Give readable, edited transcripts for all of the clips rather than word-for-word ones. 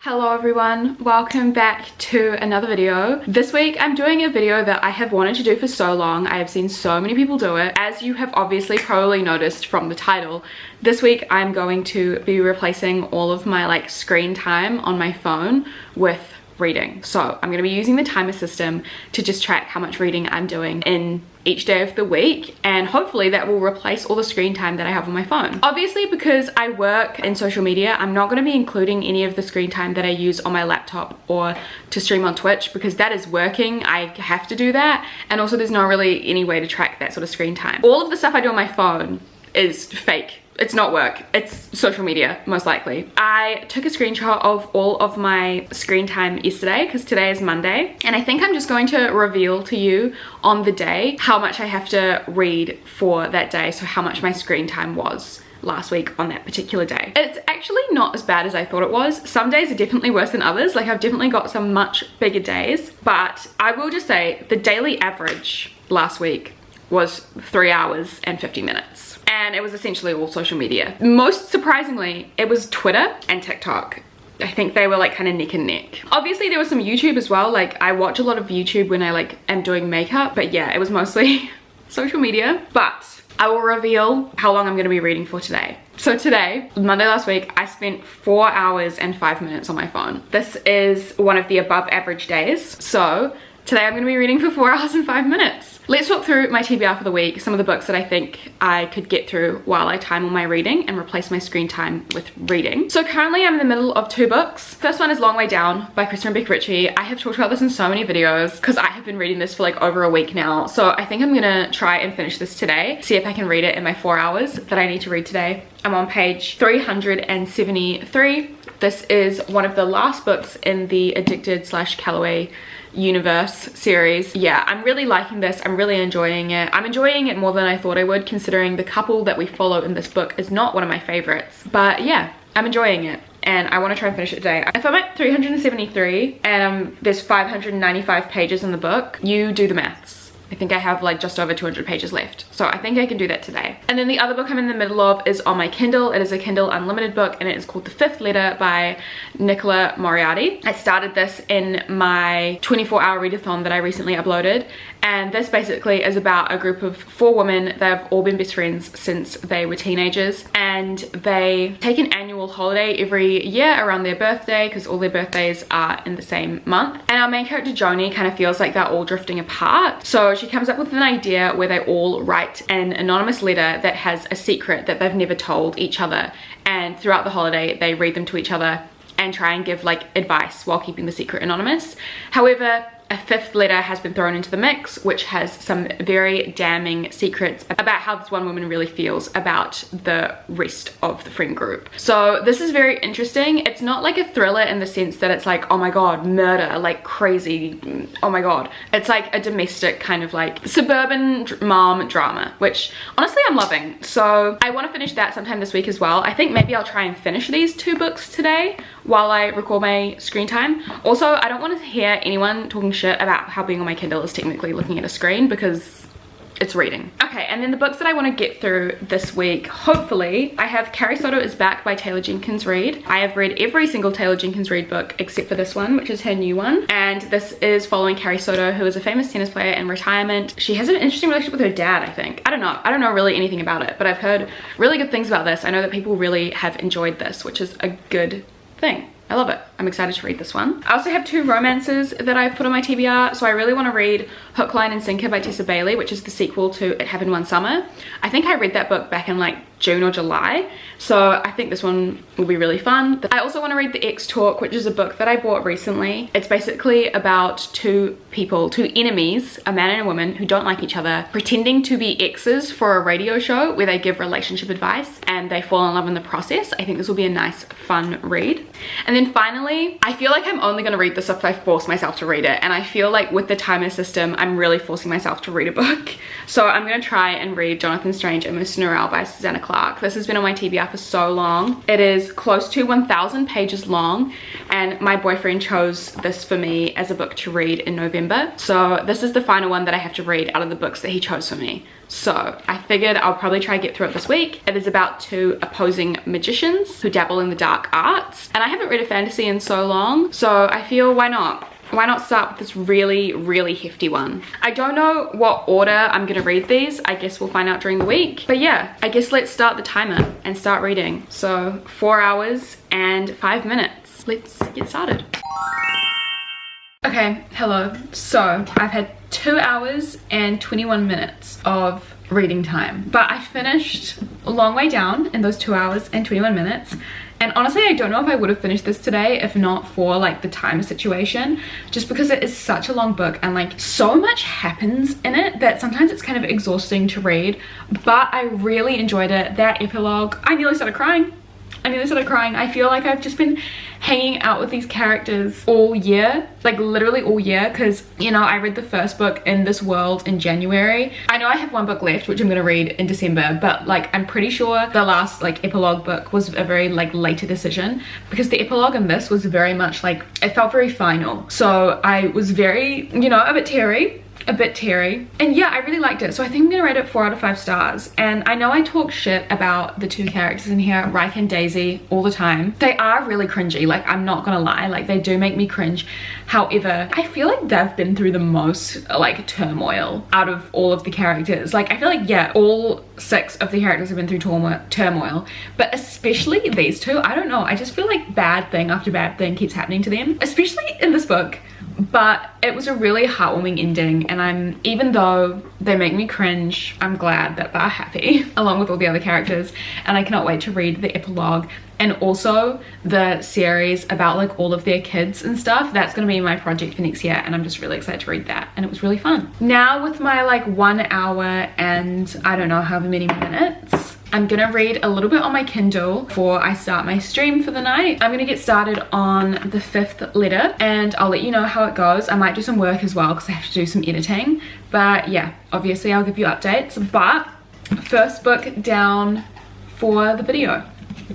Hello everyone, welcome back to another video. This week I'm doing a video that I have wanted to do for so long. I have seen so many people do it. As you have obviously probably noticed from the title, this week I'm going to be replacing all of my screen time on my phone with reading. So I'm going to be using the timer system to just track how much reading I'm doing in each day of the week, and hopefully that will replace all the screen time that I have on my phone. Obviously, because I work in social media, I'm not going to be including any of the screen time that I use on my laptop or to stream on Twitch, because that is working. I have to do that, and also there's not really any way to track that sort of screen time. All of the stuff I do on my phone is fake. It's not work, it's social media, most likely. I took a screenshot of all of my screen time yesterday, because today is Monday, and I think I'm just going to reveal to you on the day how much I have to read for that day, so how much my screen time was last week on that particular day. It's actually not as bad as I thought it was. Some days are definitely worse than others. I've definitely got some much bigger days, but I will just say the daily average last week was 3 hours and 50 minutes. And it was essentially all social media. Most surprisingly, it was Twitter and TikTok. I think they were kind of neck and neck. Obviously there was some YouTube as well. I watch a lot of YouTube when I am doing makeup, but yeah, it was mostly social media. But I will reveal how long I'm gonna be reading for today. So today, Monday last week, I spent 4 hours and 5 minutes on my phone. This is one of the above average days. So today I'm gonna be reading for 4 hours and 5 minutes. Let's talk through my TBR for the week, some of the books that I think I could get through while I time all my reading and replace my screen time with reading. So currently I'm in the middle of 2 books. First one is Long Way Down by Kristen Beck Ritchie. I have talked about this in so many videos because I have been reading this for over a week now. So I think I'm gonna try and finish this today, see if I can read it in my 4 hours that I need to read today. I'm on page 373. This is one of the last books in the Addicted/Calloway universe series. Yeah, I'm really liking this. I'm really enjoying it. I'm enjoying it more than I thought I would, considering the couple that we follow in this book is not one of my favorites. But yeah, I'm enjoying it and I want to try and finish it today. If I'm at 373 and there's 595 pages in the book, you do the maths. I think I have just over 200 pages left. So I think I can do that today. And then the other book I'm in the middle of is on my Kindle. It is a Kindle Unlimited book and it is called The Fifth Letter by Nicola Moriarty. I started this in my 24-hour readathon that I recently uploaded. And this basically is about a group of 4 women. They've all been best friends since they were teenagers. And they take an annual holiday every year around their birthday, because all their birthdays are in the same month. And our main character Joni kind of feels like they're all drifting apart. So she comes up with an idea where they all write an anonymous letter that has a secret that they've never told each other. And throughout the holiday, they read them to each other and try and give advice while keeping the secret anonymous. However, a 5th letter has been thrown into the mix, which has some very damning secrets about how this one woman really feels about the rest of the friend group. So this is very interesting. It's not a thriller in the sense that it's oh my god, murder, crazy, oh my god. It's a domestic kind of suburban mom drama, which honestly I'm loving. So I want to finish that sometime this week as well. I think maybe I'll try and finish these 2 books today while I record my screen time. Also, I don't want to hear anyone talking shit about how being on my Kindle is technically looking at a screen, because it's reading. Okay, and then the books that I want to get through this week, hopefully, I have Carrie Soto is Back by Taylor Jenkins Reid. I have read every single Taylor Jenkins Reid book except for this one, which is her new one. And this is following Carrie Soto, who is a famous tennis player in retirement. She has an interesting relationship with her dad, I think. I don't know really anything about it, but I've heard really good things about this. I know that people really have enjoyed this, which is a good thing. I love it. I'm excited to read this one. I also have 2 romances that I've put on my TBR. So I really want to read Hook, Line and Sinker by Tessa Bailey, which is the sequel to It Happened One Summer. I think I read that book back in June or July. So I think this one will be really fun. I also want to read The Ex Talk, which is a book that I bought recently. It's basically about 2 people, 2 enemies, a man and a woman who don't like each other, pretending to be exes for a radio show where they give relationship advice and they fall in love in the process. I think this will be a nice, fun read. And then finally, I feel I'm only going to read this if I force myself to read it. And I feel with the timer system, I'm really forcing myself to read a book. So I'm going to try and read Jonathan Strange and Miss Norrell by Susanna Clarke. This has been on my TBR for so long. It is close to 1,000 pages long, and my boyfriend chose this for me as a book to read in November. So this is the final one that I have to read out of the books that he chose for me. So I figured I'll probably try to get through it this week. It is about 2 opposing magicians who dabble in the dark arts. And I haven't read a fantasy in so long, so I feel why not? Why not start with this really, really hefty one? I don't know what order I'm gonna read these. I guess we'll find out during the week. But yeah, I guess let's start the timer and start reading. So 4 hours and 5 minutes. Let's get started. Okay, hello. So I've had 2 hours and 21 minutes of reading time. But I finished a long way down in those 2 hours and 21 minutes. And honestly, I don't know if I would have finished this today if not for like the time situation, just because it is such a long book and like so much happens in it that sometimes it's kind of exhausting to read. But I really enjoyed it. That epilogue, I nearly started crying. I feel like I've just been hanging out with these characters all year, like literally all year, because you know I read the first book in this world in January. I know I have 1 book left which I'm gonna read in December, but like I'm pretty sure the last like epilogue book was a very like later decision, because the epilogue in this was very much like, it felt very final, so I was very, you know, a bit teary. And yeah, I really liked it. So I think I'm gonna rate it 4 out of 5 stars. And I know I talk shit about the 2 characters in here, Rike and Daisy, all the time. They are really cringy, like I'm not gonna lie, like they do make me cringe. However, I feel like they've been through the most like turmoil out of all of the characters. Like I feel like, yeah, all 6 of the characters have been through turmoil, but especially these 2, I don't know, I just feel like bad thing after bad thing keeps happening to them, especially in this book. But it was a really heartwarming ending, and even though they make me cringe, I'm glad that they're happy along with all the other characters, and I cannot wait to read the epilogue and also the series about like all of their kids and stuff. That's gonna be my project for next year, and I'm just really excited to read that, and it was really fun. Now with my like 1 hour and I don't know however many minutes, I'm gonna read a little bit on my Kindle before I start my stream for the night. I'm gonna get started on the 5th letter and I'll let you know how it goes. I might do some work as well because I have to do some editing, but yeah, obviously I'll give you updates. But first book down for the video,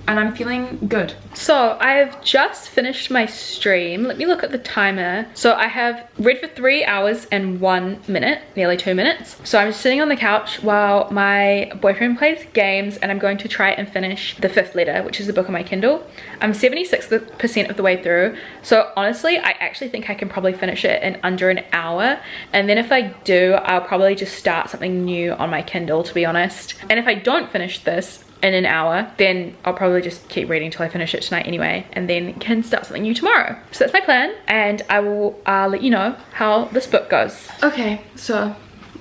and I'm feeling good. So I have just finished my stream. Let me look at the timer. So I have read for 3 hours and 1 minute, nearly 2 minutes. So I'm sitting on the couch while my boyfriend plays games, and I'm going to try and finish the 5th letter, which is the book on my Kindle. I'm 76% of the way through. So honestly, I actually think I can probably finish it in under an hour. And then if I do, I'll probably just start something new on my Kindle, to be honest. And if I don't finish this in an hour, then I'll probably just keep reading till I finish it tonight anyway, and then can start something new tomorrow. So that's my plan, and I will let you know how this book goes. Okay, so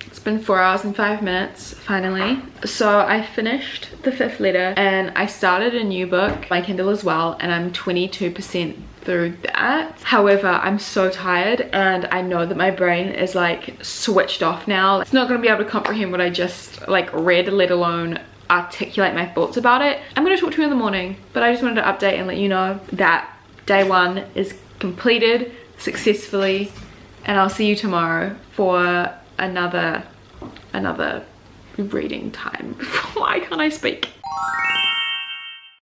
it's been 4 hours and 5 minutes finally. So I finished the 5th letter and I started a new book, my Kindle as well, and I'm 22% through that. However, I'm so tired and I know that my brain is like switched off now. It's not going to be able to comprehend what I just like read, let alone articulate my thoughts about it. I'm going to talk to you in the morning, but I just wanted to update and let you know that day 1 is completed successfully, and I'll see you tomorrow for another reading time. Why can't I speak?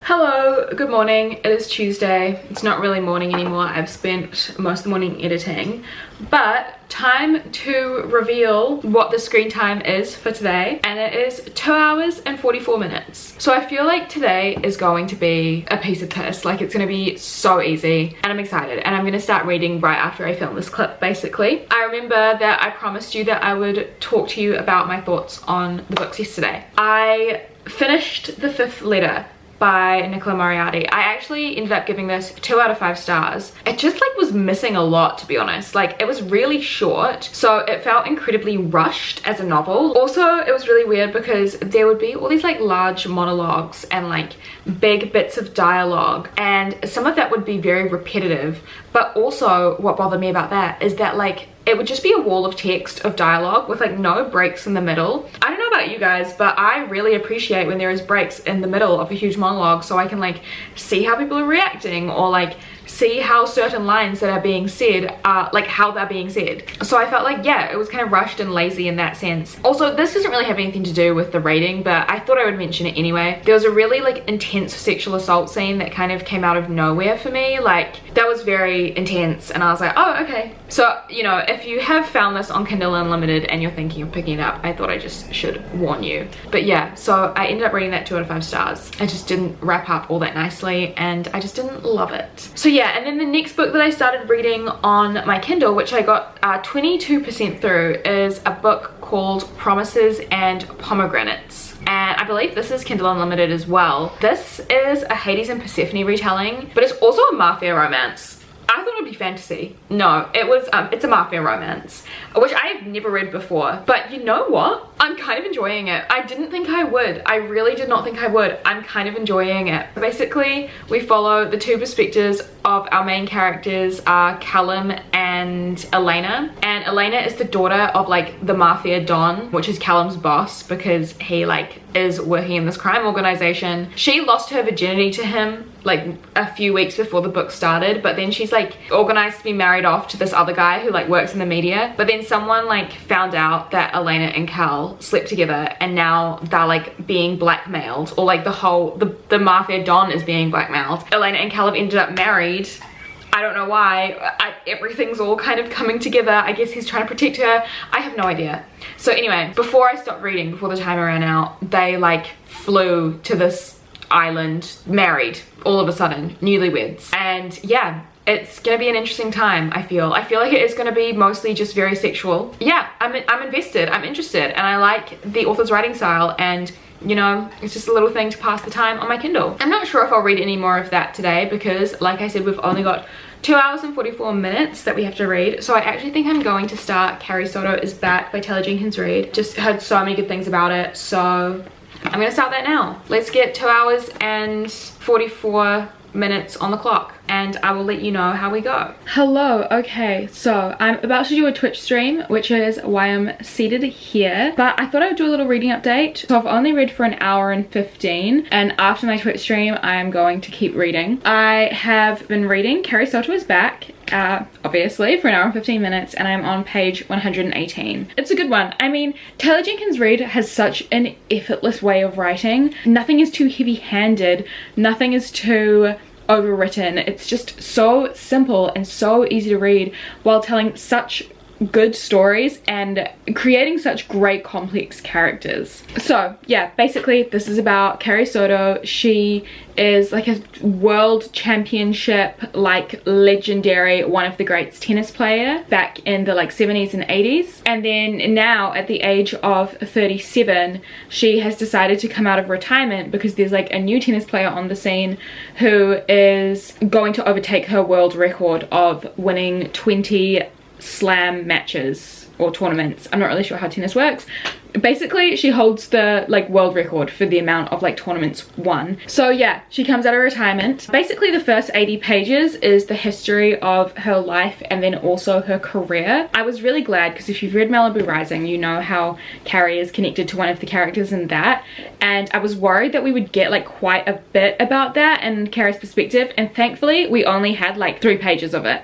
Hello, good morning. It is Tuesday. It's not really morning anymore. I've spent most of the morning editing, but time to reveal what the screen time is for today, and it is 2 hours and 44 minutes. So I feel like today is going to be a piece of piss. Like it's going to be so easy, and I'm excited, and I'm going to start reading right after I film this clip basically. I remember that I promised you that I would talk to you about my thoughts on the books yesterday. I finished the 5th letter by Nicola Moriarty. I actually ended up giving this 2 out of 5 stars. It just like was missing a lot, to be honest. Like it was really short, so it felt incredibly rushed as a novel. Also, it was really weird because there would be all these like large monologues and like big bits of dialogue, and some of that would be very repetitive. But also what bothered me about that is that like it would just be a wall of text of dialogue with like no breaks in the middle. I don't know about you guys, but I really appreciate when there is breaks in the middle of a huge monologue, so I can like see how people are reacting or like see how certain lines that are being said are like how they're being said. So I felt like, yeah, it was kind of rushed and lazy in that sense. Also, this doesn't really have anything to do with the rating, but I thought I would mention it anyway. There was a really like intense sexual assault scene that kind of came out of nowhere for me. Like, that was very intense, and I was like, oh, okay. So, you know, if you have found this on Kindle Unlimited and you're thinking of picking it up, I thought I just should warn you. But yeah, so I ended up rating that 2 out of 5 stars. It just didn't wrap up all that nicely, and I just didn't love it. So yeah, and then the next book that I started reading on my Kindle, which I got 22% through, is a book called Promises and Pomegranates. And I believe this is Kindle Unlimited as well. This is a Hades and Persephone retelling, but it's also a mafia romance. I thought it would be fantasy. No, it's a mafia romance, which I have never read before. But you know what? I'm kind of enjoying it. I didn't think I would. I really did not think I would. I'm kind of enjoying it. Basically, we follow the two perspectives of our main characters, Callum and Elena. And Elena is the daughter of like the mafia Don, which is Callum's boss, because he like is working in this crime organization. She lost her virginity to him like a few weeks before the book started, but then she's like organized to be married off to this other guy who like works in the media. But then someone like found out that Elena and Cal slept together, and now they're like being blackmailed, or like the mafia Don is being blackmailed. Elena and Cal have ended up married. I don't know why. Everything's all kind of coming together. I guess he's trying to protect her. I have no idea. So anyway, before I stopped reading, before the timer ran out, they like flew to this island, married all of a sudden, newlyweds. And yeah, it's gonna be an interesting time. I feel like it is gonna be mostly just very sexual. Yeah, I'm invested, I'm interested, and I like the author's writing style, and you know, it's just a little thing to pass the time on my Kindle. I'm not sure if I'll read any more of that today, because like I said, we've only got 2 hours and 44 minutes that we have to read. So I actually think I'm going to start Carrie Soto Is Back by Taylor Jenkins Reid. Just heard so many good things about it, so I'm gonna start that now. Let's get 2 hours and 44 minutes on the clock, and I will let you know how we go. Hello. Okay, so I'm about to do a Twitch stream, which is why I'm seated here, but I thought I would do a little reading update. So I've only read for 1 hour and 15, and after my Twitch stream I am going to keep reading. I have been reading Carrie Soto Is Back, obviously, for 1 hour and 15 minutes, and I'm on page 118. It's a good one. I mean, Taylor Jenkins Reid has such an effortless way of writing. Nothing is too heavy-handed, nothing is too overwritten. It's just so simple and so easy to read, while telling such good stories and creating such great complex characters. So yeah, basically this is about Carrie Soto. She is like a world championship, like legendary, one of the greats tennis player back in the like 70s and 80s, and then now at the age of 37 she has decided to come out of retirement because there's like a new tennis player on the scene who is going to overtake her world record of winning 20 slam matches or tournaments. I'm not really sure how tennis works. Basically she holds the like world record for the amount of like tournaments won. So yeah, she comes out of retirement. Basically the first 80 pages is the history of her life and then also her career. I was really glad, because if you've read Malibu Rising, you know how Carrie is connected to one of the characters in that, and I was worried that we would get like quite a bit about that and Carrie's perspective, and thankfully we only had like 3 pages of it,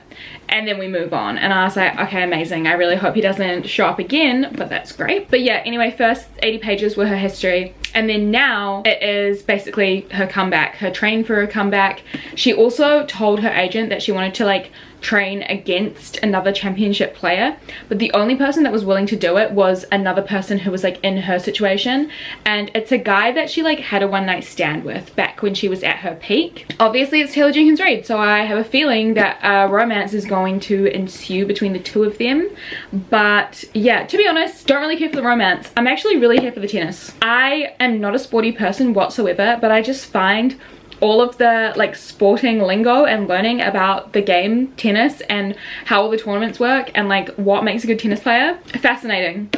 and then we move on, and I was like, okay, amazing. I really hope he doesn't show up again, but that's great. But yeah, anyway, first 80 pages were her history, and then now it is basically her comeback, her train for her comeback. She also told her agent that she wanted to like train against another championship player, but the only person that was willing to do it was another person who was like in her situation, and it's a guy that she like had a one-night stand with back when she was at her peak. Obviously it's Taylor Jenkins Reid, so I have a feeling that a romance is going to ensue between the two of them. But yeah, to be honest, don't really care for the romance. I'm actually really here for the tennis. I am not a sporty person whatsoever, but I just find all of the like sporting lingo and learning about the game tennis and how all the tournaments work and like what makes a good tennis player fascinating.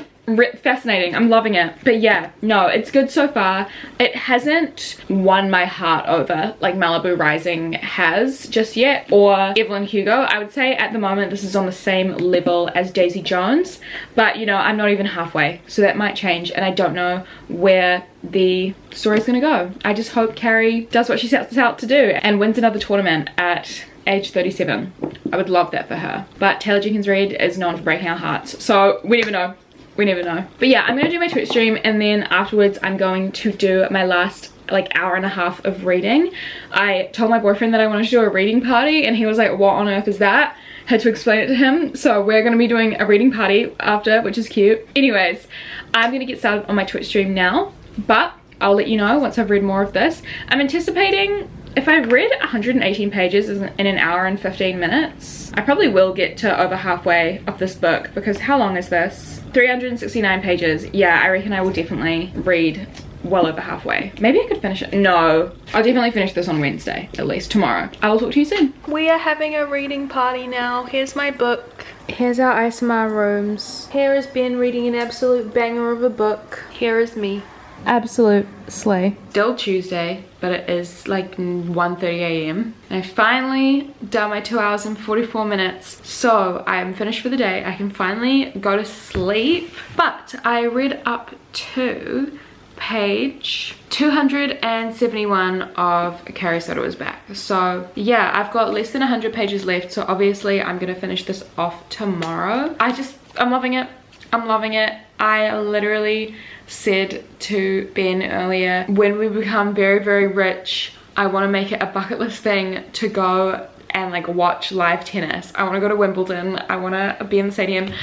Fascinating. I'm loving it. But yeah, no, it's good so far. It hasn't won my heart over like Malibu Rising has just yet, or Evelyn Hugo. I would say at the moment this is on the same level as Daisy Jones, but you know, I'm not even halfway, so that might change, and I don't know where the story's gonna go. I just hope Carrie does what she sets out to do and wins another tournament at age 37. I would love that for her. But Taylor Jenkins Reid is known for breaking our hearts, so we never know. We never know. But yeah, I'm gonna do my Twitch stream, and then afterwards I'm going to do my last like hour and a half of reading. I told my boyfriend that I wanted to do a reading party, and he was like, what on earth is that? Had to explain it to him. So we're gonna be doing a reading party after, which is cute. Anyways, I'm gonna get started on my Twitch stream now, but I'll let you know once I've read more of this. I'm anticipating, if I've read 118 pages in an hour and 15 minutes, I probably will get to over halfway of this book, because how long is this? 369 pages. Yeah, I reckon I will definitely read well over halfway. Maybe I could finish it. No, I'll definitely finish this on Wednesday, at least tomorrow. I will talk to you soon. We are having a reading party now. Here's my book. Here's our ASMR rooms. Here is Ben reading an absolute banger of a book. Here is me. Absolute slay. Still Tuesday, but it is like 1:30 a.m. I finally done my 2 hours and 44 minutes. So I am finished for the day. I can finally go to sleep. But I read up to page 271 of Carrie Soto is Back. So yeah, I've got less than 100 pages left. So obviously I'm gonna finish this off tomorrow. I'm loving it. I'm loving it. I literally said to Ben earlier, when we become very, very rich, I want to make it a bucket list thing to go and like watch live tennis. I want to go to Wimbledon. I want to be in the stadium.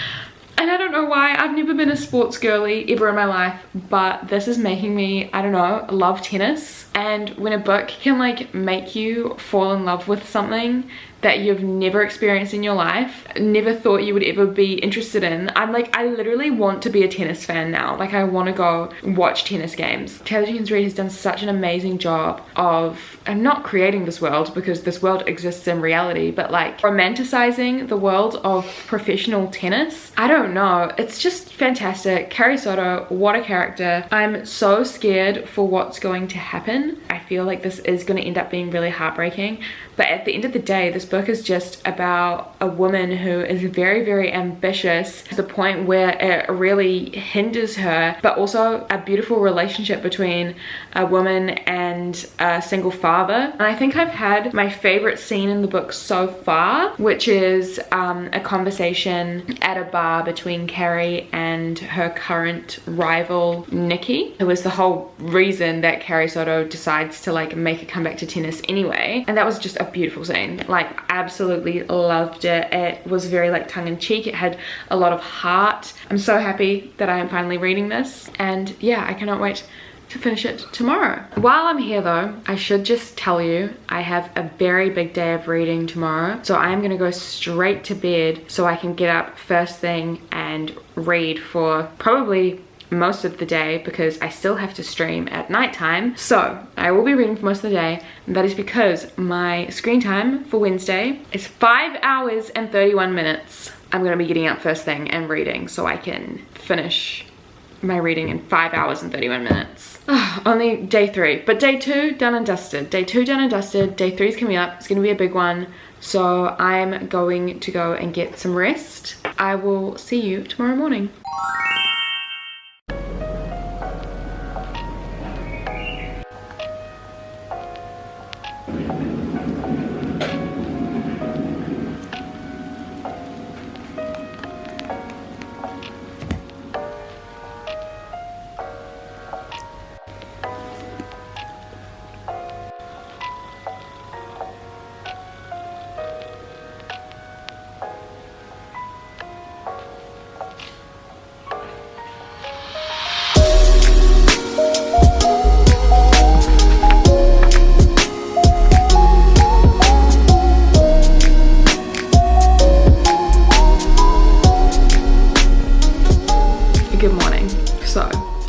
And I don't know why, I've never been a sports girly ever in my life, but this is making me, I don't know, love tennis. And when a book can like make you fall in love with something that you've never experienced in your life, never thought you would ever be interested in, I'm like, I literally want to be a tennis fan now. Like, I want to go watch tennis games. Taylor Jenkins Reid has done such an amazing job of, and not creating this world, because this world exists in reality, but like romanticizing the world of professional tennis. I don't know, it's just fantastic. Carrie Soto, what a character. I'm so scared for what's going to happen. I feel like this is going to end up being really heartbreaking, but at the end of the day, this book is just about a woman who is very, very ambitious to the point where it really hinders her, but also a beautiful relationship between a woman and a single father. And I think I've had my favorite scene in the book so far, which is a conversation at a bar between Carrie and her current rival, Nikki. It was the whole reason that Carrie Soto decides to like make a comeback to tennis anyway. And that was just a beautiful scene. Like, absolutely loved it. It was very like tongue-in-cheek. It had a lot of heart. I'm so happy that I am finally reading this, and yeah, I cannot wait to finish it tomorrow. While I'm here though, I should just tell you I have a very big day of reading tomorrow, so I'm gonna go straight to bed so I can get up first thing and read for probably most of the day, because I still have to stream at nighttime. So I will be reading for most of the day, and that is because my screen time for Wednesday is 5 hours and 31 minutes. I'm gonna be getting up first thing and reading so I can finish my reading in 5 hours and 31 minutes. Only day 3, but day 2 done and dusted. Day 2 done and dusted. Day 3 is coming up. It's gonna be a big one, so I'm going to go and get some rest. I will see you tomorrow morning.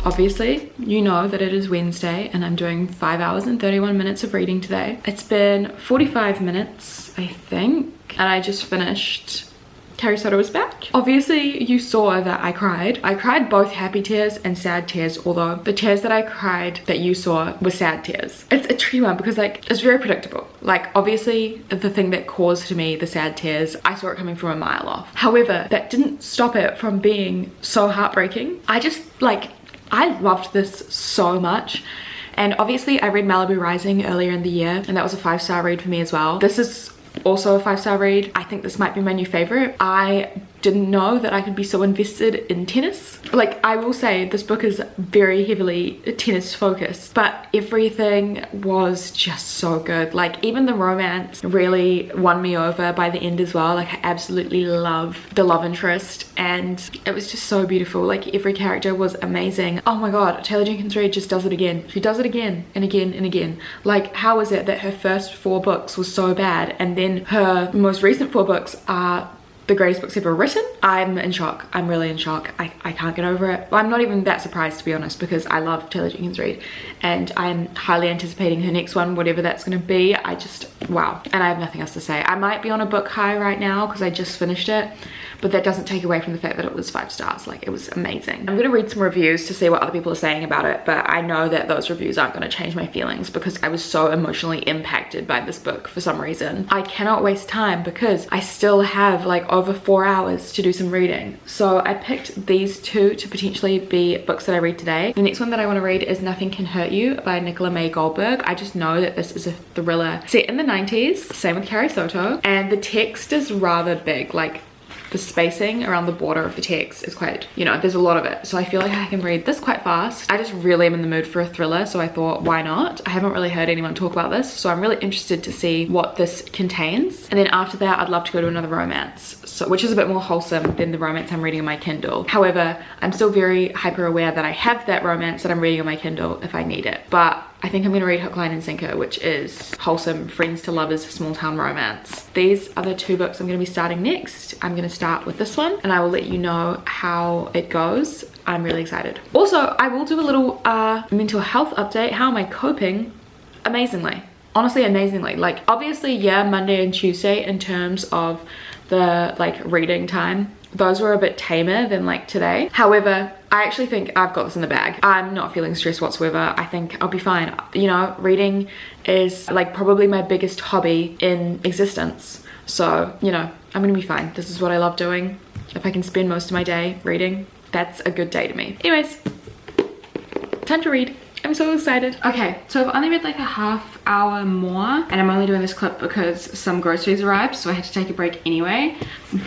Obviously, you know that it is Wednesday and I'm doing 5 hours and 31 minutes of reading today. It's been 45 minutes, I think, and I just finished Carrie Soto is Back. Obviously, you saw that I cried. I cried both happy tears and sad tears, although the tears that I cried that you saw were sad tears. It's a tricky one because like, it's very predictable. Like, obviously, the thing that caused me the sad tears, I saw it coming from a mile off. However, that didn't stop it from being so heartbreaking. I loved this so much. And obviously I read Malibu Rising earlier in the year, and that was a 5-star read for me as well. This is Also a 5-star read. I think this might be my new favorite. I didn't know that I could be so invested in tennis. Like, I will say this book is very heavily tennis focused, but everything was just so good. Like, even the romance really won me over by the end as well. Like, I absolutely love the love interest, and it was just so beautiful. Like, every character was amazing. Oh my god, Taylor Jenkins Reid just does it again. She does it again and again and again. Like, how is it that her first 4 books was so bad, and then her most recent 4 books are the greatest books ever written? I'm in shock. I'm really in shock. I can't get over it. Well, I'm not even that surprised, to be honest, because I love Taylor Jenkins Reid and I'm highly anticipating her next one, whatever that's going to be. I just, wow. And I have nothing else to say. I might be on a book high right now because I just finished it, but that doesn't take away from the fact that it was 5 stars. Like, it was amazing. I'm going to read some reviews to see what other people are saying about it, but I know that those reviews aren't going to change my feelings because I was so emotionally impacted by this book for some reason. I cannot waste time because I still have like over 4 hours to do some reading. So I picked these 2 to potentially be books that I read today. The next one that I want to read is Nothing Can Hurt You by Nicola May Goldberg. I just know that this is a thriller set in the 90s, same with Carrie Soto, and the text is rather big. Like, the spacing around the border of the text is quite, you know, there's a lot of it. So I feel like I can read this quite fast. I just really am in the mood for a thriller, so I thought, why not? I haven't really heard anyone talk about this, so I'm really interested to see what this contains. And then after that, I'd love to go to another romance, so which is a bit more wholesome than the romance I'm reading on my Kindle. However, I'm still very hyper aware that I have that romance that I'm reading on my Kindle if I need it. But I think I'm gonna read Hook, Line and Sinker, which is wholesome friends to lovers small town romance. These are the 2 books I'm gonna be starting next. I'm gonna start with this one and I will let you know how it goes. I'm really excited. Also, I will do a little mental health update. How am I coping? Amazingly. Honestly, amazingly. Like, obviously, yeah, Monday and Tuesday in terms of the like reading time, those were a bit tamer than like today. However, I actually think I've got this in the bag. I'm not feeling stressed whatsoever. I think I'll be fine. You know, reading is like probably my biggest hobby in existence. So, you know, I'm gonna be fine. This is what I love doing. If I can spend most of my day reading, that's a good day to me. Anyways, time to read. I'm so excited. Okay, so I've only read like a half hour more and I'm only doing this clip because some groceries arrived, so I had to take a break anyway.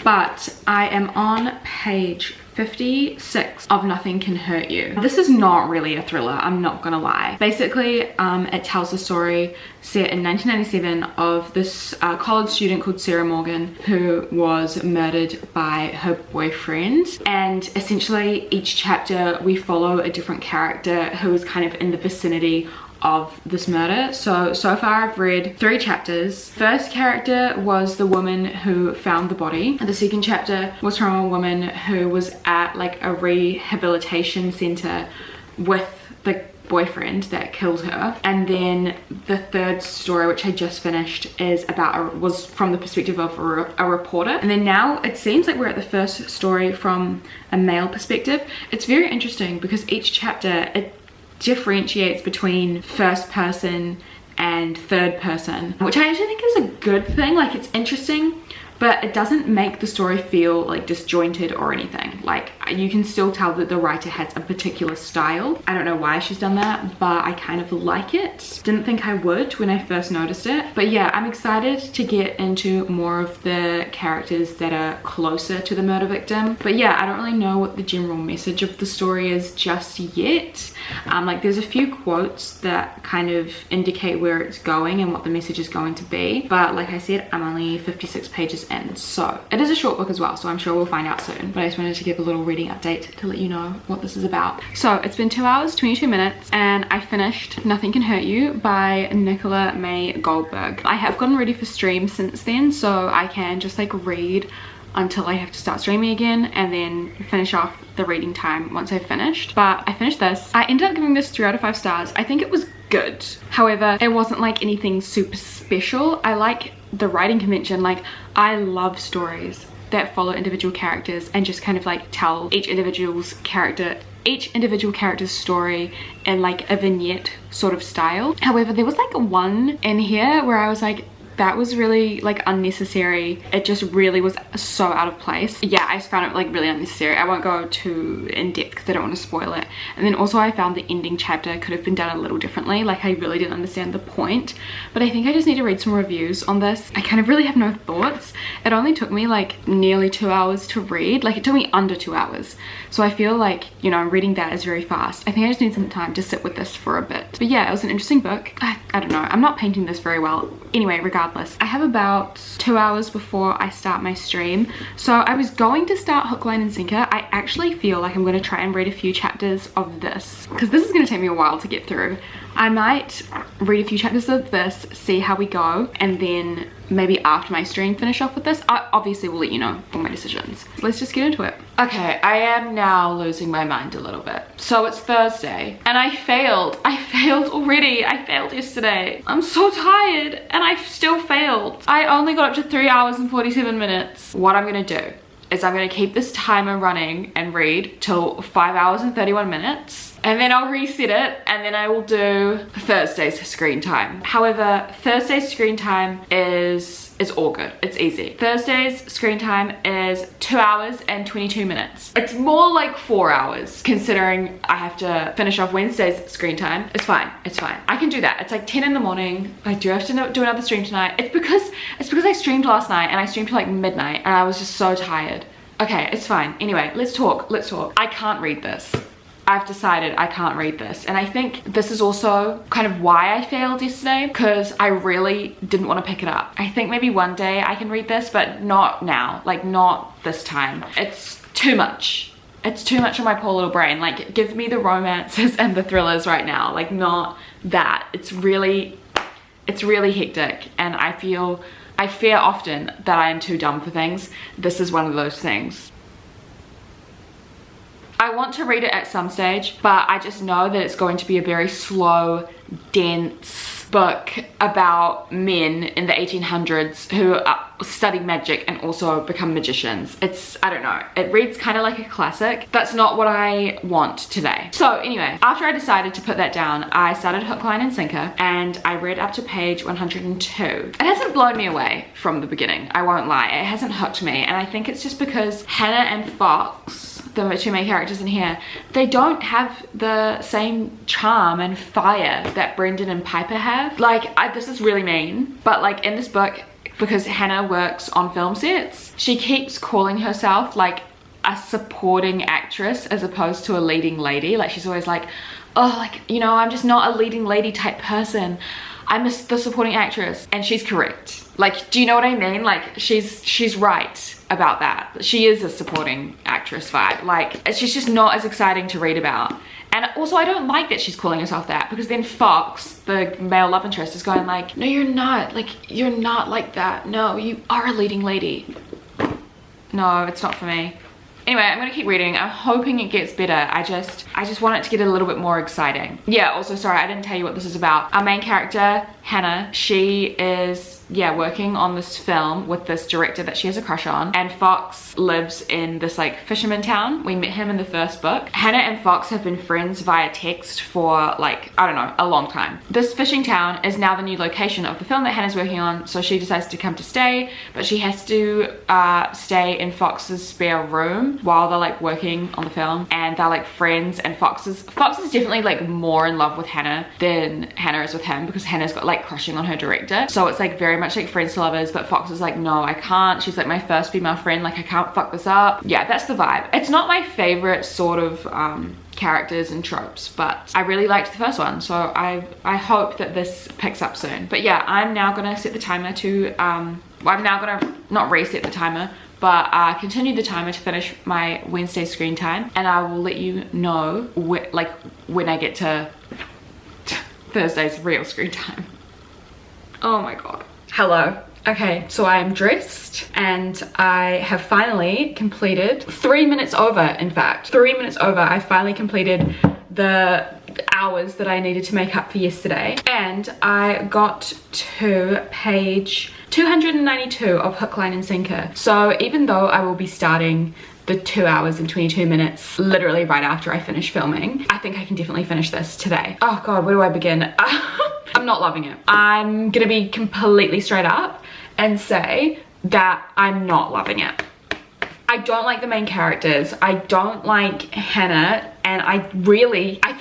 But I am on page 56 of Nothing Can Hurt You. This is not really a thriller, I'm not gonna lie. Basically, it tells the story set in 1997 of this college student called Sarah Morgan who was murdered by her boyfriend. And essentially each chapter we follow a different character who is kind of in the vicinity of this murder. So far I've read 3 chapters. First character was the woman who found the body. The second chapter was from a woman who was at like a rehabilitation center with the boyfriend that killed her. And then the third story, which I just finished, is about was from the perspective of a reporter. And then now it seems like we're at the first story from a male perspective. It's very interesting because each chapter it differentiates between first person and third person, which I actually think is a good thing. Like, it's interesting, but it doesn't make the story feel like disjointed or anything. Like, you can still tell that the writer has a particular style. I don't know why she's done that, but I kind of like it. Didn't think I would when I first noticed it. But yeah, I'm excited to get into more of the characters that are closer to the murder victim. But yeah, I don't really know what the general message of the story is just yet. Like, there's a few quotes that kind of indicate where it's going and what the message is going to be. But like I said, I'm only 56 pages in, so it is a short book as well, so I'm sure we'll find out soon. But I just wanted to give a little reading update to let you know what this is about. So it's been 2 hours 22 minutes and I finished Nothing Can Hurt You by Nicola May Goldberg. I have gotten ready for stream since then, so I can just like read until I have to start streaming again and then finish off the reading time once I've finished. But I finished this. I ended up giving this 3 out of 5 stars. I think it was good. However, it wasn't like anything super special. I like the writing convention. Like, I love stories that follow individual characters and just kind of like tell each individual character's story in like a vignette sort of style. However, there was like one in here where I was like, that was really like unnecessary. It just really was so out of place. Yeah, I just found it like really unnecessary. I won't go too in depth because I don't want to spoil it. And then also I found the ending chapter could have been done a little differently. Like I really didn't understand the point, but I think I just need to read some reviews on this. I kind of really have no thoughts. It only took me like nearly 2 hours to read. Like it took me under 2 hours. So I feel like, you know, reading that is very fast. I think I just need some time to sit with this for a bit. But yeah, it was an interesting book. I don't know, I'm not painting this very well. Anyway, regardless, I have about 2 hours before I start my stream. So I was going to start Hook, Line and Sinker. I actually feel like I'm going to try and read a few chapters of this because this is going to take me a while to get through. I might read a few chapters of this, see how we go, and then maybe after my stream finish off with this. I obviously will let you know all my decisions. Let's just get into it. Okay, I am now losing my mind a little bit. So it's Thursday and I failed. I failed already. I failed yesterday. I'm so tired and I still failed. I only got up to 3 hours and 47 minutes. What I'm gonna do is I'm gonna keep this timer running and read till 5 hours and 31 minutes. And then I'll reset it and then I will do Thursday's screen time. However, Thursday's screen time is all good. It's easy. Thursday's screen time is 2 hours and 22 minutes. It's more like 4 hours considering I have to finish off Wednesday's screen time. It's fine. It's fine. I can do that. It's like 10 in the morning. I do have to do another stream tonight. It's because I streamed last night and I streamed till like midnight and I was just so tired. Okay, it's fine. Anyway, let's talk. Let's talk. I can't read this. I've decided I can't read this, and I think this is also kind of why I failed yesterday, because I really didn't want to pick it up. I think maybe one day I can read this, but not now, like not this time. It's too much. It's too much on my poor little brain. Like give me the romances and the thrillers right now, like not that. It's really hectic, and I fear often that I am too dumb for things. This is one of those things. I want to read it at some stage, but I just know that it's going to be a very slow, dense book about men in the 1800s who study magic and also become magicians. I don't know, it reads kind of like a classic. That's not what I want today. So anyway, after I decided to put that down, I started Hook, Line and Sinker and I read up to page 102. It hasn't blown me away from the beginning, I won't lie. It hasn't hooked me, and I think it's just because Hannah and Fox, the two main characters in here, they don't have the same charm and fire that Brendan and Piper have. Like, this is really mean, but like in this book, because Hannah works on film sets, she keeps calling herself like a supporting actress as opposed to a leading lady. Like she's always like, oh, like, you know, I'm just not a leading lady type person. I'm the supporting actress. And she's correct. Like, do you know what I mean? Like she's right about that. She is a supporting actress vibe. Like she's just not as exciting to read about. And also I don't like that she's calling herself that, because then Fox, the male love interest, is going like, no, you're not. Like, you're not like that. No, you are a leading lady. No, it's not for me. Anyway, I'm gonna keep reading. I'm hoping it gets better. I just want it to get a little bit more exciting. Yeah, also, sorry, I didn't tell you what this is about. Our main character, Hannah, she is, yeah, working on this film with this director that she has a crush on, and Fox lives in this like fisherman town. We met him in the first book. Hannah and Fox have been friends via text for like, I don't know, a long time. This fishing town is now the new location of the film that Hannah's working on, so she decides to come to stay, but she has to stay in Fox's spare room while they're like working on the film, and they're like friends, and Fox is definitely like more in love with Hannah than Hannah is with him, because Hannah's got like crushing on her director. So it's like very much like friends to lovers, but Fox is like, no, I can't. She's like my first female friend, like I can't fuck this up. Yeah, that's the vibe. It's not my favorite sort of characters and tropes, but I really liked the first one, so I hope that this picks up soon. But yeah, I'm now gonna set the timer to well, I'm now gonna not reset the timer, but continue the timer to finish my Wednesday screen time, and I will let you know when I get to Thursday's real screen time. Oh my god. Hello. Okay, so I am dressed and I have finally completed 3 minutes over, in fact. 3 minutes over, I finally completed the hours that I needed to make up for yesterday. And I got to page 292 of Hook, Line and Sinker. So even though I will be starting the 2 hours and 22 minutes literally right after I finish filming, I think I can definitely finish this today. Oh god, where do I begin? I'm not loving it. I'm gonna be completely straight up and say that I'm not loving it. I don't like the main characters. I don't like Hannah, and I feel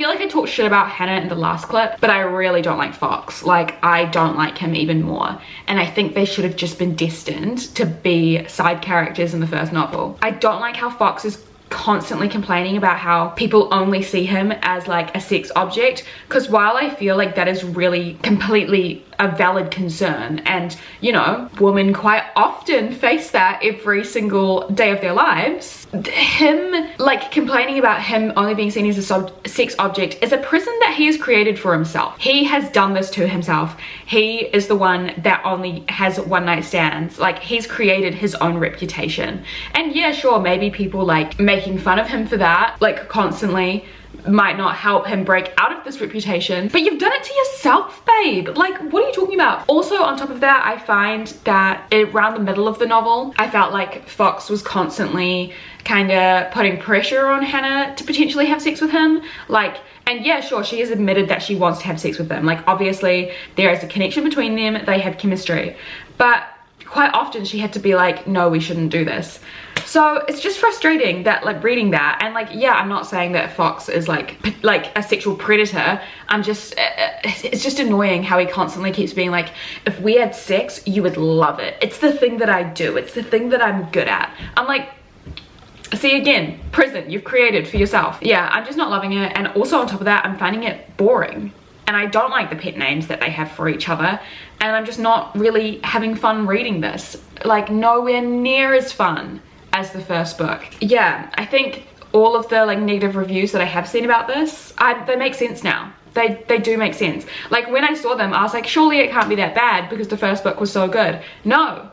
like I talked shit about Hannah in the last clip, but I really don't like Fox. Like, I don't like him even more, and I think they should have just been destined to be side characters in the first novel. I don't like how Fox is constantly complaining about how people only see him as like a sex object, because while I feel like that is really completely a valid concern, and you know, women quite often face that every single day of their lives, him like complaining about him only being seen as a sex object is a prison that he has created for himself. He has done this to himself. He is the one that only has one night stands. Like, he's created his own reputation, and yeah, sure, maybe people like making fun of him for that like constantly might not help him break out of this reputation, but you've done it to yourself, babe. Like, what are you talking about? Also, on top of that, I find that around the middle of the novel, I felt like Fox was constantly kind of putting pressure on Hannah to potentially have sex with him. Like, and yeah, sure, she has admitted that she wants to have sex with him. Like, obviously there is a connection between them, they have chemistry, but quite often she had to be like, no, we shouldn't do this. So it's just frustrating that, like, reading that, and like, yeah, I'm not saying that Fox is like a sexual predator. I'm just, it's just annoying how he constantly keeps being like, if we had sex, you would love it. It's the thing that I do. It's the thing that I'm good at. I'm like, see, again, prison you've created for yourself. Yeah, I'm just not loving it. And also on top of that, I'm finding it boring. And I don't like the pet names that they have for each other. And I'm just not really having fun reading this. Like, nowhere near as fun as the first book. Yeah, I think all of the like negative reviews that I have seen about this, they make sense now. They do make sense. Like, when I saw them, I was like, surely it can't be that bad because the first book was so good. No.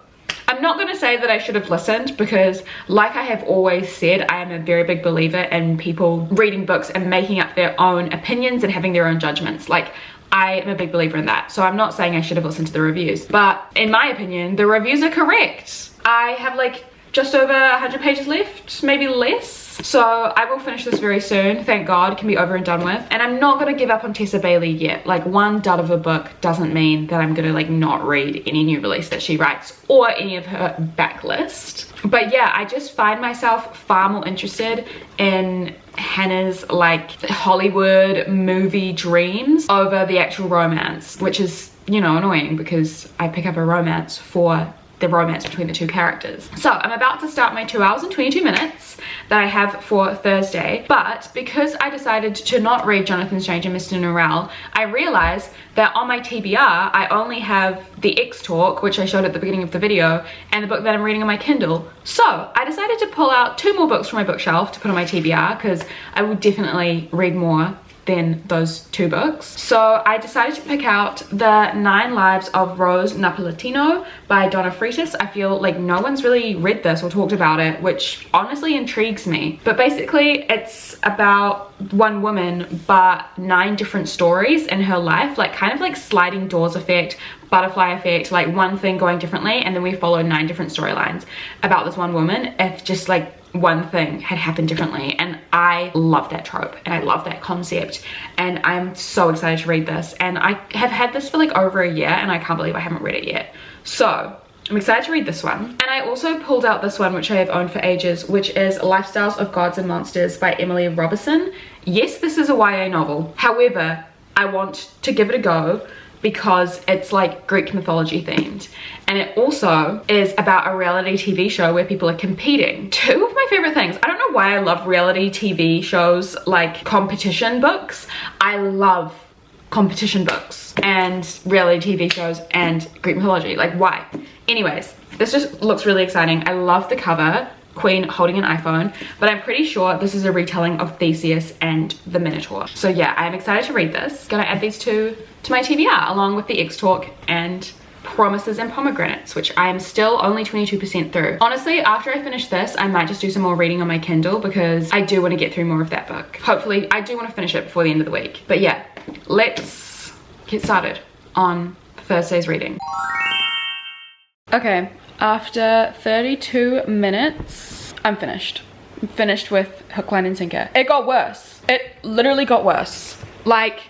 I'm not going to say that I should have listened, because like I have always said, I am a very big believer in people reading books and making up their own opinions and having their own judgments. Like, I am a big believer in that. So I'm not saying I should have listened to the reviews, but in my opinion, the reviews are correct. I have like just over 100 pages left, maybe less. So I will finish this very soon. Thank God, it can be over and done with. And I'm not gonna give up on Tessa Bailey yet. Like, one dud of a book doesn't mean that I'm gonna like not read any new release that she writes or any of her backlist. But yeah, I just find myself far more interested in Hannah's like Hollywood movie dreams over the actual romance, which is, you know, annoying because I pick up a romance for the romance between the two characters. So I'm about to start my 2 hours and 22 minutes that I have for Thursday, but because I decided to not read Jonathan Strange and Mr. Norrell, I realized that on my TBR I only have the X Talk, which I showed at the beginning of the video, and the book that I'm reading on my Kindle. So I decided to pull out 2 more books from my bookshelf to put on my TBR, because I will definitely read more than those 2 books. So I decided to pick out the 9 Lives of Rose Napolitano by Donna Freitas. I feel like no one's really read this or talked about it, which honestly intrigues me. But basically it's about one woman but 9 different stories in her life, like kind of like sliding doors effect, butterfly effect, like one thing going differently, and then we follow 9 different storylines about this one woman if just like one thing had happened differently. And I love that trope and I love that concept, and I'm so excited to read this. And I have had this for like over a year and I can't believe I haven't read it yet. So I'm excited to read this one. And I also pulled out this one, which I have owned for ages, which is Lifestyles of Gods and Monsters by Emily Robertson. Yes, this is a YA novel. However, I want to give it a go because it's like Greek mythology themed, and it also is about a reality TV show where people are competing. 2 of my favorite things. I don't know why I love reality TV shows like competition books. I love competition books and reality TV shows and Greek mythology. Like, why? Anyways, this just looks really exciting. I love the cover, Queen holding an iPhone, but I'm pretty sure this is a retelling of Theseus and the Minotaur. So yeah, I am excited to read this. Gonna add these 2 to my TBR along with the X Talk and Promises and Pomegranates, which I am still only 22% through. Honestly, after I finish this, I might just do some more reading on my Kindle because I do want to get through more of that book. Hopefully, I do want to finish it before the end of the week. But yeah, let's get started on Thursday's reading. Okay, after 32 minutes, I'm finished. I'm finished with Hook, Line and Sinker. It got worse. It literally got worse. Like,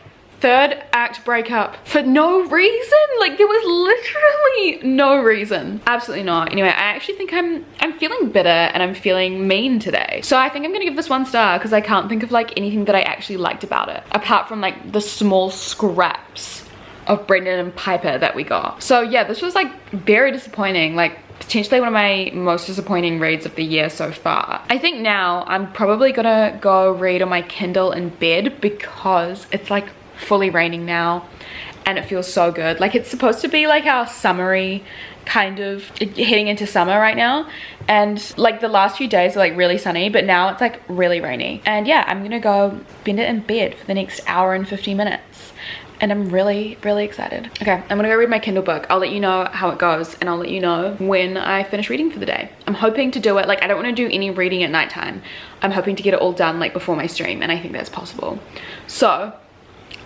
third act breakup for no reason. Like, there was literally no reason. Absolutely not. Anyway, I actually think I'm feeling bitter and I'm feeling mean today. So I think I'm gonna give this 1 star because I can't think of like anything that I actually liked about it, apart from like the small scraps of Brendan and Piper that we got. So yeah, this was like very disappointing, like potentially one of my most disappointing reads of the year so far. I think now I'm probably gonna go read on my Kindle in bed because it's like fully raining now and it feels so good. Like, it's supposed to be like our summery kind of heading into summer right now, and like the last few days are like really sunny, but now it's like really rainy. And yeah, I'm gonna go bend it in bed for the next hour and 50 minutes. And I'm really excited. Okay, I'm gonna go read my Kindle book. I'll let you know how it goes and I'll let you know when I finish reading for the day. I'm hoping to do it, like I don't want to do any reading at nighttime. I'm hoping to get it all done like before my stream, and I think that's possible. So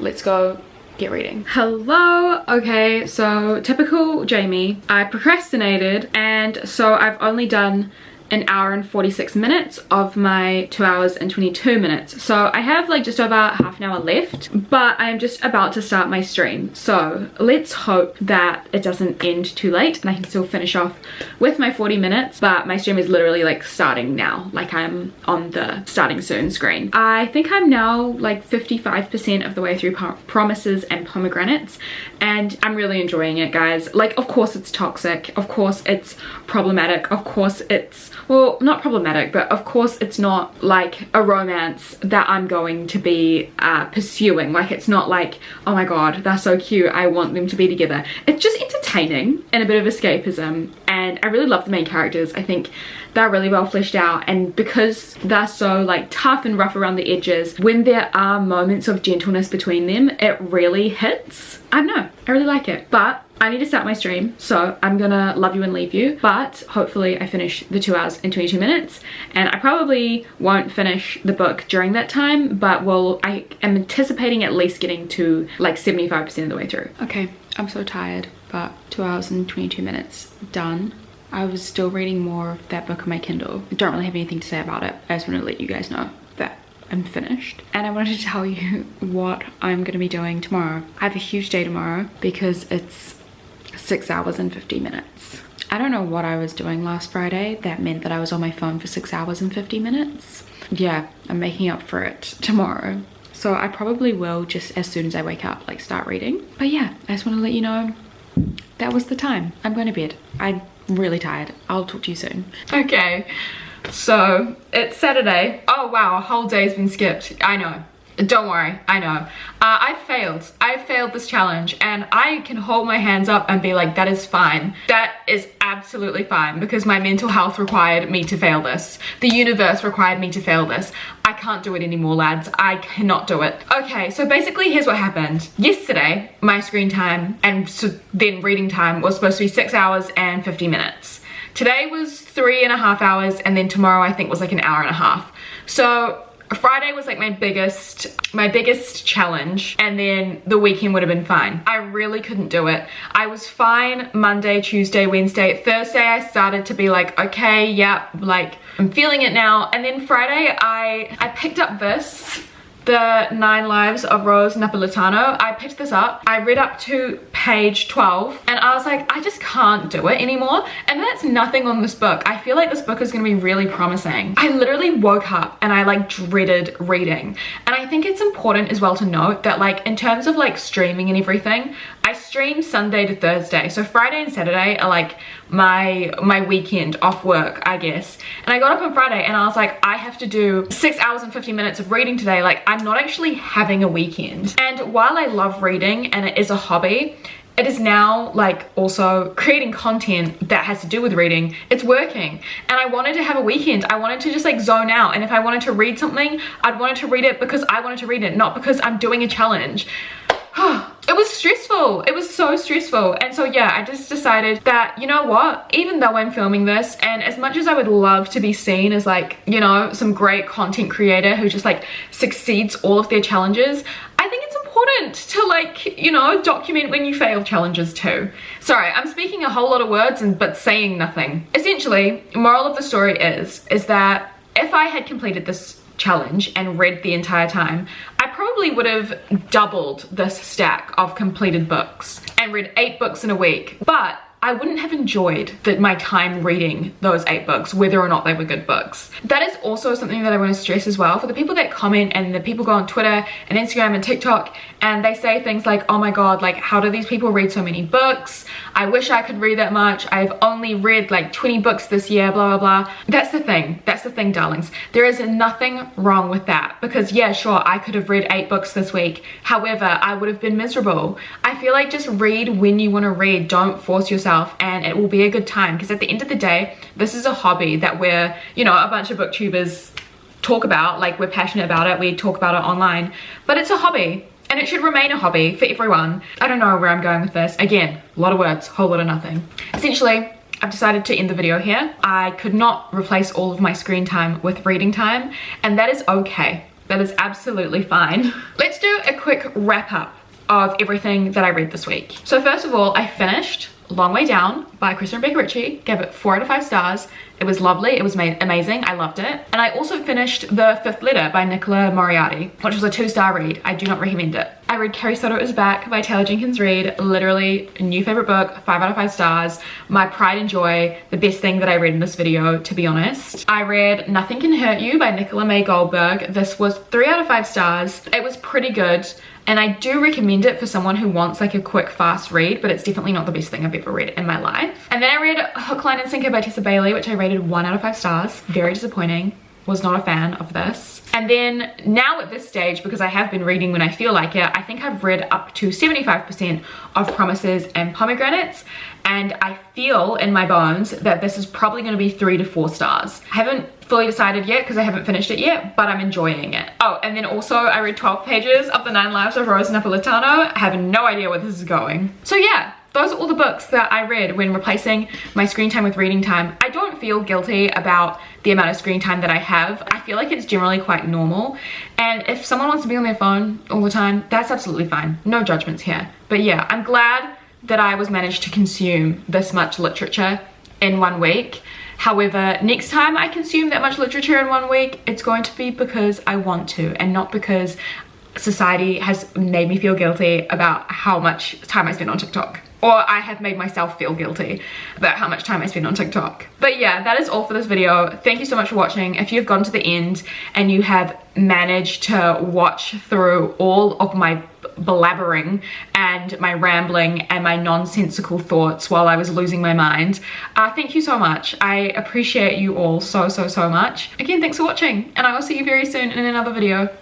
let's go get reading. Hello. Okay, so typical Jamie, I procrastinated, and so I've only done an hour and 46 minutes of my 2 hours and 22 minutes. So I have like just over half an hour left, but I'm just about to start my stream. So let's hope that it doesn't end too late and I can still finish off with my 40 minutes, but my stream is literally like starting now. Like, I'm on the starting soon screen. I think I'm now like 55% of the way through Promises and Pomegranates, and I'm really enjoying it, guys. Like, of course it's toxic, of course it's problematic, of course it's, well, not problematic, but of course it's not like a romance that I'm going to be pursuing. Like, it's not like, oh my god, they're so cute, I want them to be together. It's just entertaining and a bit of escapism, and I really love the main characters. I think they're really well fleshed out, and because they're so like tough and rough around the edges, when there are moments of gentleness between them, it really hits. I don't know, I really like it. But I need to start my stream, so I'm gonna love you and leave you, but hopefully I finish the 2 hours and 22 minutes, and I probably won't finish the book during that time, but I am anticipating at least getting to like 75% of the way through. Okay, I'm so tired, but 2 hours and 22 minutes done. I was still reading more of that book on my Kindle. I don't really have anything to say about it. I just want to let you guys know that I'm finished. And I wanted to tell you what I'm going to be doing tomorrow. I have a huge day tomorrow because it's 6 hours and 50 minutes. I don't know what I was doing last Friday that meant that I was on my phone for 6 hours and 50 minutes. Yeah, I'm making up for it tomorrow. So I probably will just as soon as I wake up, like, start reading. But yeah, I just want to let you know that was the time. I'm going to bed. I'm really tired. I'll talk to you soon. Okay, so it's Saturday. Oh wow, a whole day's been skipped. I know. Don't worry, I know. I failed this challenge, and I can hold my hands up and be like, that is fine. That is absolutely fine, because my mental health required me to fail this. The universe required me to fail this. I can't do it anymore, lads. I cannot do it. Okay, so basically here's what happened. Yesterday, my screen time and so then reading time was supposed to be 6 hours and 50 minutes. Today was 3.5 hours, and then tomorrow I think was like an hour and a half. So Friday was like my biggest challenge, and then the weekend would have been fine. I really couldn't do it. I was fine Monday, Tuesday, Wednesday. Thursday I started to be like, okay, yeah, like I'm feeling it now. And then Friday I picked up this, the 9 Lives of Rose Napolitano. I picked this up. I read up to page 12 and I was like, I just can't do it anymore. And that's nothing on this book. I feel like this book is gonna be really promising. I literally woke up and I like dreaded reading. And I think it's important as well to note that, like, in terms of like streaming and everything, I stream Sunday to Thursday. So Friday and Saturday are like my weekend off work, I guess. And I got up on Friday and I was like, I have to do 6 hours and 50 minutes of reading today. Like, I'm not actually having a weekend. And while I love reading and it is a hobby, it is now like also creating content that has to do with reading. It's working, and I wanted to have a weekend. I wanted to just like zone out, and if I wanted to read something, I'd wanted to read it because I wanted to read it, not because I'm doing a challenge. It was stressful. It was so stressful. And so yeah, I just decided that, you know what, even though I'm filming this, and as much as I would love to be seen as like, you know, some great content creator who just like succeeds all of their challenges, I think it's important to like, you know, document when you fail challenges too. Sorry, I'm speaking a whole lot of words but saying nothing. Essentially, moral of the story is that if I had completed this challenge and read the entire time, I probably would have doubled this stack of completed books and read 8 books in a week, but I wouldn't have enjoyed my time reading those 8 books, whether or not they were good books. That is also something that I want to stress as well. For the people that comment and the people go on Twitter and Instagram and TikTok and they say things like, oh my god, like how do these people read so many books? I wish I could read that much. I've only read like 20 books this year, blah, blah, blah. That's the thing, darlings. There is nothing wrong with that, because yeah, sure, I could have read 8 books this week. However, I would have been miserable. I feel like just read when you want to read. Don't force yourself, and it will be a good time, because at the end of the day, this is a hobby that we're, you know, a bunch of booktubers talk about. Like, we're passionate about it, we talk about it online, but it's a hobby. And it should remain a hobby for everyone. I don't know where I'm going with this. Again, a lot of words, whole lot of nothing. Essentially, I've decided to end the video here. I could not replace all of my screen time with reading time, and that is okay. That is absolutely fine. Let's do a quick wrap up of everything that I read this week. So first of all, I finished Long Way Down by Kristen and Rebecca Ritchie, gave it 4 out of 5 stars. It was lovely, it was amazing, I loved it. And I also finished The Fifth Letter by Nicola Moriarty, which was a 2-star read. I do not recommend it. I read Carrie Soto Is Back by Taylor Jenkins Reid, literally a new favorite book, 5 out of 5 stars. My pride and joy, the best thing that I read in this video, to be honest. I read Nothing Can Hurt You by Nicola May Goldberg. This was 3 out of 5 stars. It was pretty good, and I do recommend it for someone who wants like a quick, fast read, but it's definitely not the best thing I've ever read in my life. And then I read Hook, Line and Sinker by Tessa Bailey, which I rated 1 out of 5 stars. Very disappointing. Was not a fan of this. And then now at this stage, because I have been reading when I feel like it, I think I've read up to 75% of Promises and Pomegranates, and I feel in my bones that this is probably going to be 3 to 4 stars. I haven't fully decided yet because I haven't finished it yet, but I'm enjoying it. Oh, and then also I read 12 pages of The 9 Lives of Rose Napolitano. I have no idea where this is going. So yeah, those are all the books that I read when replacing my screen time with reading time. I don't feel guilty about the amount of screen time that I have. I feel like it's generally quite normal. And if someone wants to be on their phone all the time, that's absolutely fine. No judgments here. But yeah, I'm glad that I was managed to consume this much literature in 1 week. However, next time I consume that much literature in 1 week, it's going to be because I want to, and not because society has made me feel guilty about how much time I spend on TikTok. Or I have made myself feel guilty about how much time I spend on TikTok. But yeah, that is all for this video. Thank you so much for watching. If you've gone to the end and you have managed to watch through all of my blabbering and my rambling and my nonsensical thoughts while I was losing my mind, thank you so much. I appreciate you all so much. Again, thanks for watching, and I will see you very soon in another video.